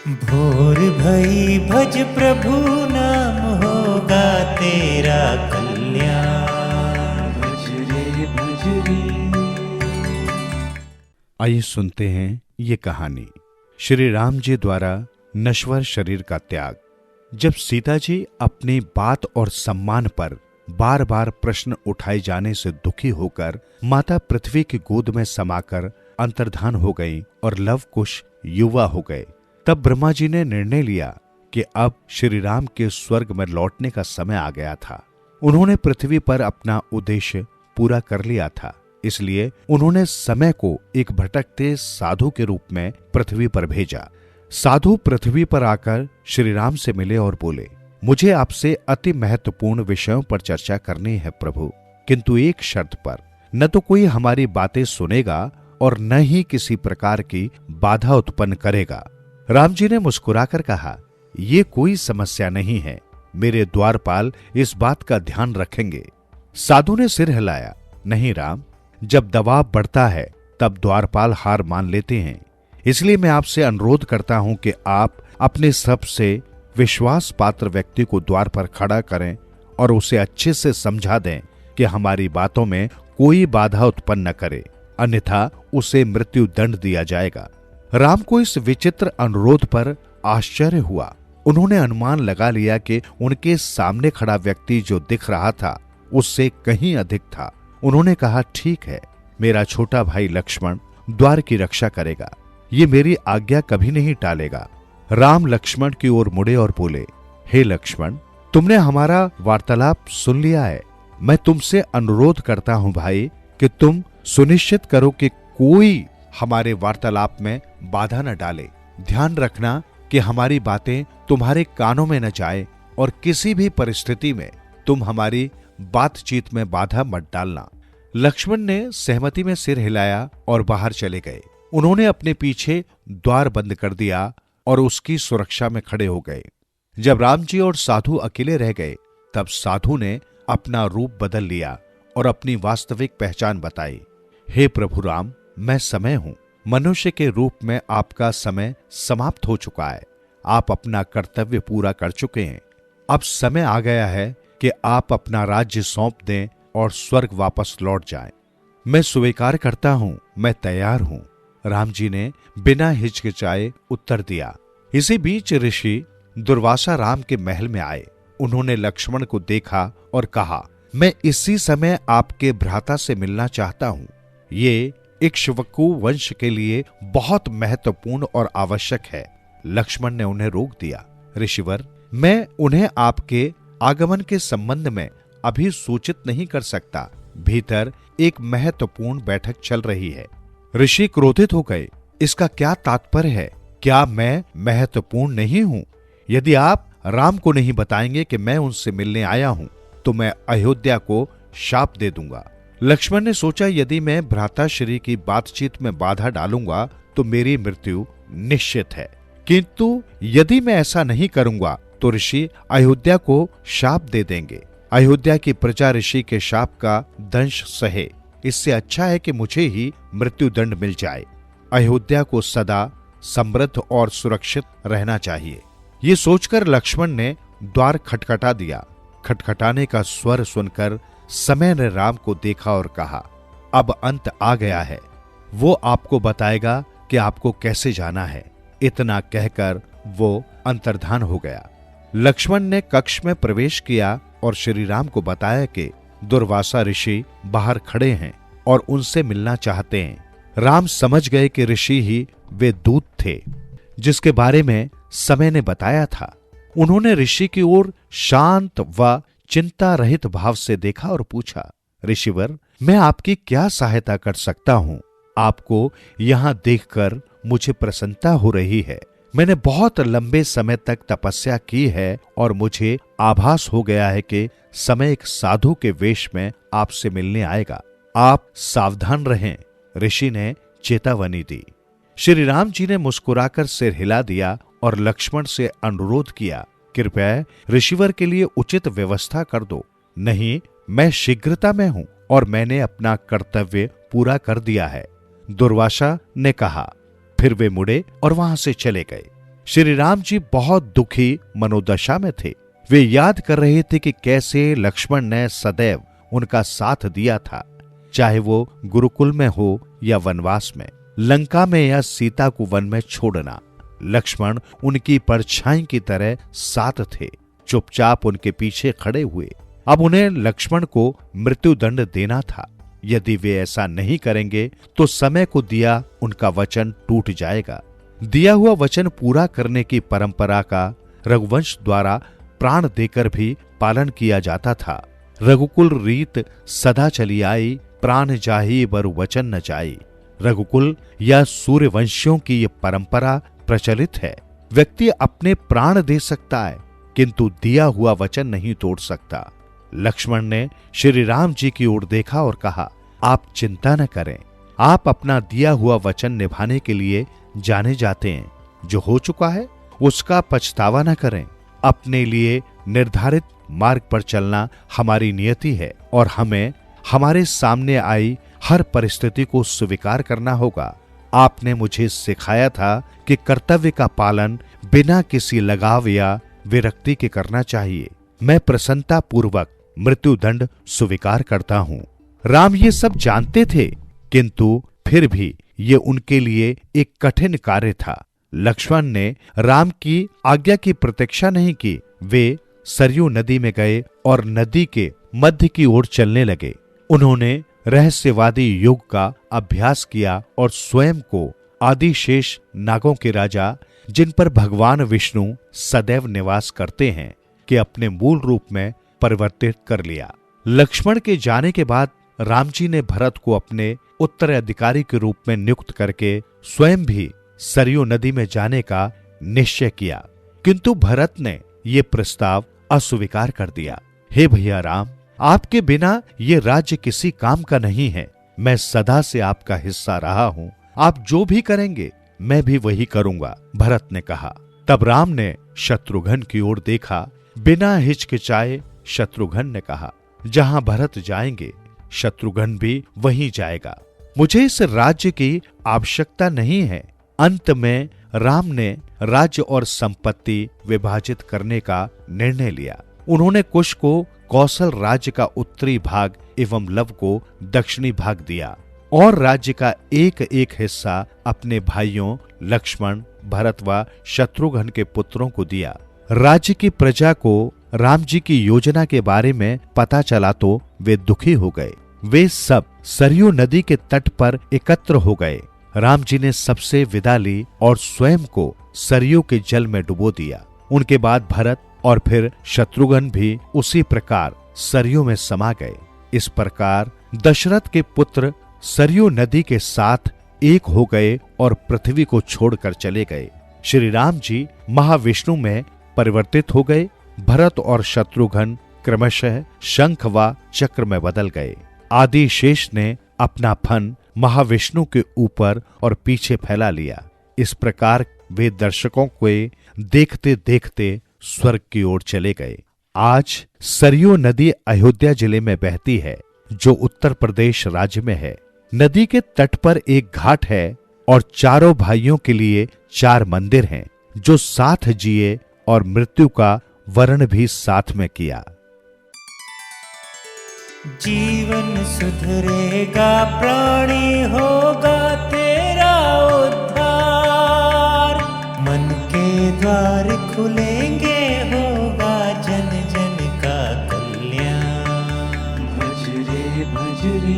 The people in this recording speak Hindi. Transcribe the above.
भोर भई भज प्रभु नाम होगा तेरा कल्याण। भज रे भज रे। आइए सुनते हैं ये कहानी श्री राम जी द्वारा नश्वर शरीर का त्याग। जब सीता जी अपनी बात और सम्मान पर बार बार प्रश्न उठाए जाने से दुखी होकर माता पृथ्वी की गोद में समाकर अंतर्धान हो गई और लव कुश युवा हो गए, तब ब्रह्मा जी ने निर्णय लिया कि अब श्री राम के स्वर्ग में लौटने का समय आ गया था। उन्होंने पृथ्वी पर अपना उद्देश्य पूरा कर लिया था, इसलिए उन्होंने समय को एक भटकते साधु के रूप में पृथ्वी पर भेजा। साधु पृथ्वी पर आकर श्री राम से मिले और बोले, मुझे आपसे अति महत्वपूर्ण विषयों पर चर्चा करनी है प्रभु, किंतु एक शर्त पर। न तो कोई हमारी बातें सुनेगा और न ही किसी प्रकार की बाधा उत्पन्न करेगा। राम जी ने मुस्कुराकर कहा, ये कोई समस्या नहीं है, मेरे द्वारपाल इस बात का ध्यान रखेंगे। साधु ने सिर हिलाया, नहीं राम, जब दबाव बढ़ता है तब द्वारपाल हार मान लेते हैं, इसलिए मैं आपसे अनुरोध करता हूं कि आप अपने सबसे विश्वास पात्र व्यक्ति को द्वार पर खड़ा करें और उसे अच्छे से समझा दें कि हमारी बातों में कोई बाधा उत्पन्न न करे, अन्यथा उसे मृत्यु दंड दिया जाएगा। राम को इस विचित्र अनुरोध पर आश्चर्य हुआ। उन्होंने अनुमान लगा लिया कि उनके सामने खड़ा व्यक्ति जो दिख रहा था उससे कहीं अधिक था। उन्होंने कहा, ठीक है, मेरा छोटा भाई लक्ष्मण द्वार की रक्षा करेगा, ये मेरी आज्ञा कभी नहीं टालेगा। राम लक्ष्मण की ओर मुड़े और बोले, हे लक्ष्मण, तुमने हमारा वार्तालाप सुन लिया है। मैं तुमसे अनुरोध करता हूं भाई कि तुम सुनिश्चित करो कि कोई हमारे वार्तालाप में बाधा न डाले। ध्यान रखना कि हमारी बातें तुम्हारे कानों में न जाए और किसी भी परिस्थिति में तुम हमारी बातचीत में बाधा मत डालना। लक्ष्मण ने सहमति में सिर हिलाया और बाहर चले गए। उन्होंने अपने पीछे द्वार बंद कर दिया और उसकी सुरक्षा में खड़े हो गए। जब राम जी और साधु अकेले रह गए, तब साधु ने अपना रूप बदल लिया और अपनी वास्तविक पहचान बताई। हे प्रभु राम, मैं समय हूं। मनुष्य के रूप में आपका समय समाप्त हो चुका है। आप अपना कर्तव्य पूरा कर चुके हैं। अब समय आ गया है कि आप अपना राज्य सौंप दें और स्वर्ग वापस लौट जाएं। मैं स्वीकार करता हूं, मैं तैयार हूं, राम जी ने बिना हिचकिचाए उत्तर दिया। इसी बीच ऋषि दुर्वासा राम के महल में आए। उन्होंने लक्ष्मण को देखा और कहा, मैं इसी समय आपके भ्राता से मिलना चाहता हूं। ये इक्ष्वाकु वंश के लिए बहुत महत्वपूर्ण और आवश्यक है। लक्ष्मण ने उन्हें रोक दिया, ऋषिवर, मैं उन्हें आपके आगमन के संबंध में अभी सूचित नहीं कर सकता। भीतर एक महत्वपूर्ण बैठक चल रही है। ऋषि क्रोधित हो गए। इसका क्या तात्पर्य है? क्या मैं महत्वपूर्ण नहीं हूं? यदि आप राम को नहीं बताएंगे कि मैं उनसे मिलने आया हूं, तो मैं अयोध्या को शाप दे दूंगा। लक्ष्मण ने सोचा, यदि मैं भ्राताश्री की बातचीत में बाधा डालूंगा तो मेरी मृत्यु निश्चित है, किंतु यदि मैं ऐसा नहीं करूंगा तो ऋषि अयोध्या को शाप दे देंगे। अयोध्या की प्रजा ऋषि के शाप का दंश सहे, इससे अच्छा है कि मुझे ही मृत्यु दंड मिल जाए। अयोध्या को सदा समृद्ध और सुरक्षित रहना चाहिए। ये सोचकर लक्ष्मण ने द्वार खटखटा दिया। खटखटाने का स्वर सुनकर समय ने राम को देखा और कहा, अब अंत आ गया है। वो आपको बताएगा कि आपको कैसे जाना है। इतना कहकर वो अंतर्धान हो गया। लक्ष्मण ने कक्ष में प्रवेश किया और श्री राम को बताया कि दुर्वासा ऋषि बाहर खड़े हैं और उनसे मिलना चाहते हैं। राम समझ गए कि ऋषि ही वे दूत थे जिसके बारे में समय ने बताया था। उन्होंने ऋषि की ओर शांत व चिंता रहित भाव से देखा और पूछा, ऋषिवर, मैं आपकी क्या सहायता कर सकता हूं? आपको यहां देखकर मुझे प्रसन्नता हो रही है। मैंने बहुत लंबे समय तक तपस्या की है और मुझे आभास हो गया है कि समय एक साधु के वेश में आपसे मिलने आएगा। आप सावधान रहें, ऋषि ने चेतावनी दी। श्री राम जी ने मुस्कुराकर सिर हिला दिया और लक्ष्मण से अनुरोध किया, कृपया ऋषिवर के लिए उचित व्यवस्था कर दो। नहीं, मैं शीघ्रता में हूं और मैंने अपना कर्तव्य पूरा कर दिया है, दुर्वासा ने कहा। फिर वे मुड़े और वहां से चले गए। श्री राम जी बहुत दुखी मनोदशा में थे। वे याद कर रहे थे कि कैसे लक्ष्मण ने सदैव उनका साथ दिया था, चाहे वो गुरुकुल में हो या वनवास में, लंका में या सीता को वन में छोड़ना। लक्ष्मण उनकी परछाई की तरह साथ थे, चुपचाप उनके पीछे खड़े हुए। अब उन्हें लक्ष्मण को मृत्युदंड देना था। यदि वे ऐसा नहीं करेंगे तो समय को दिया उनका वचन टूट जाएगा। दिया हुआ वचन पूरा करने की परंपरा का रघुवंश द्वारा प्राण देकर भी पालन किया जाता था। रघुकुल रीत सदा चली आई, प्राण जाही बरु वचन न जाई। रघुकुल या सूर्यवंशियों की ये परंपरा प्रचलित है। व्यक्ति अपने प्राण दे सकता है किंतु दिया हुआ वचन नहीं तोड़ सकता। लक्ष्मण ने श्री राम जी की ओर देखा और कहा, आप चिंता न करें, आप अपना दिया हुआ वचन निभाने के लिए जाने जाते हैं। जो हो चुका है उसका पछतावा न करें। अपने लिए निर्धारित मार्ग पर चलना हमारी नियति है और हमें हमारे सामने आई हर परिस्थिति को स्वीकार करना होगा। आपने मुझे सिखाया था कि कर्तव्य का पालन बिना किसी लगाव या विरक्ति के करना चाहिए। मैं प्रसन्नता पूर्वक मृत्युदंड स्वीकार करता हूँ। राम ये सब जानते थे, किंतु फिर भी ये उनके लिए एक कठिन कार्य था। लक्ष्मण ने राम की आज्ञा की प्रतीक्षा नहीं की। वे सरयू नदी में गए और नदी के मध्य की ओर चलने लगे। उन्होंने रहस्यवादी युग का अभ्यास किया और स्वयं को आदिशेष नागों के राजा, जिन पर भगवान विष्णु सदैव निवास करते हैं, के अपने मूल रूप में परिवर्तित कर लिया। लक्ष्मण के जाने के बाद राम जी ने भरत को अपने उत्तराधिकारी के रूप में नियुक्त करके स्वयं भी सरयू नदी में जाने का निश्चय किया, किंतु भरत ने ये प्रस्ताव अस्वीकार कर दिया। हे भैया राम, आपके बिना ये राज्य किसी काम का नहीं है। मैं सदा से आपका हिस्सा रहा हूँ। आप जो भी करेंगे मैं भी वही करूंगा, भरत ने कहा। तब राम ने शत्रुघ्न की ओर देखा। बिना हिचकिचाए शत्रुघ्न ने कहा, जहां भरत जाएंगे शत्रुघ्न भी वहीं जाएगा। मुझे इस राज्य की आवश्यकता नहीं है। अंत में राम ने राज्य और संपत्ति विभाजित करने का निर्णय लिया। उन्होंने कुश को कौशल राज्य का उत्तरी भाग एवं लव को दक्षिणी भाग दिया और राज्य का एक एक हिस्सा अपने भाइयों लक्ष्मण, भरत व शत्रुघ्न के पुत्रों को दिया। राज्य की प्रजा को राम जी की योजना के बारे में पता चला तो वे दुखी हो गए। वे सब सरयू नदी के तट पर एकत्र हो गए। राम जी ने सबसे विदा ली और स्वयं को सरयू के जल में डुबो दिया। उनके बाद भरत और फिर शत्रुघ्न भी उसी प्रकार सरयू में समा गए। इस प्रकार दशरथ के पुत्र सरयू नदी के साथ एक हो गए और पृथ्वी को छोड़कर चले गए। श्री राम जी महाविष्णु में परिवर्तित हो गए। भरत और शत्रुघ्न क्रमशः शंख व चक्र में बदल गए। आदिशेष ने अपना फन महाविष्णु के ऊपर और पीछे फैला लिया। इस प्रकार वे दर्शकों को देखते देखते स्वर्ग की ओर चले गए। आज सरयू नदी अयोध्या जिले में बहती है, जो उत्तर प्रदेश राज्य में है। नदी के तट पर एक घाट है और चारों भाइयों के लिए 4 मंदिर हैं, जो साथ जिए और मृत्यु का वर्ण भी साथ में किया। जीवन सुधरेगा, प्राणी होगा तेरा उद्धार। मन के द्वार खुलेंगे, होगा जन जन का कल्याण। भज रे